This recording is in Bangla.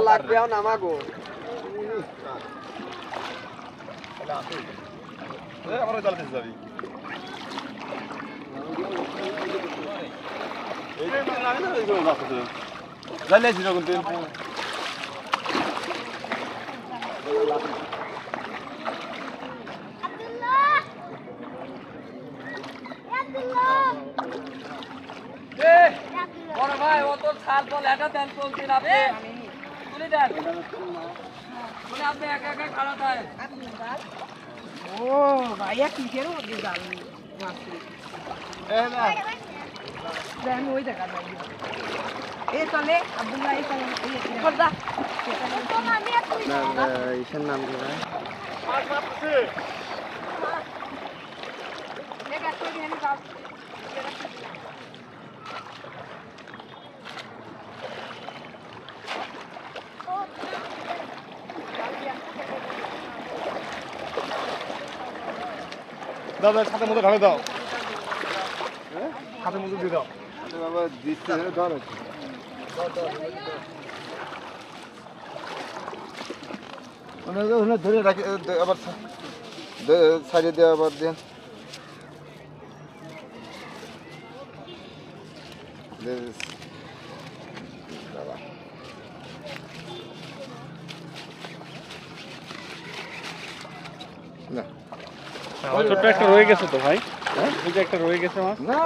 লাগবে নামাগো আমরা চালাতে যাবি জানিয়েছি যখন তুই বড় ভাই ও তো ছাল বল এটা তেল চলছে না আপনি তুলে দেন বলে আপনি একা একা খারাপ হয় ও ভাইয়া কিসের মধ্যে জাল আমি ওই দেখা যাই এ চলে আব্দুল্লাহ এই চলে পর্দা ইসের নাম কি ভাই দাদা খাতের মধ্যে ঢালে দাও খাতের মধ্যে দিয়ে দাও বাবা দিচ্ছে ধর ধরে রাখি আবার সাইডে দিয়ে আবার দেন না ছোট্ট একটা রয়ে গেছে তো ভাই, ওই যে একটা রয়ে গেছে মাছ। না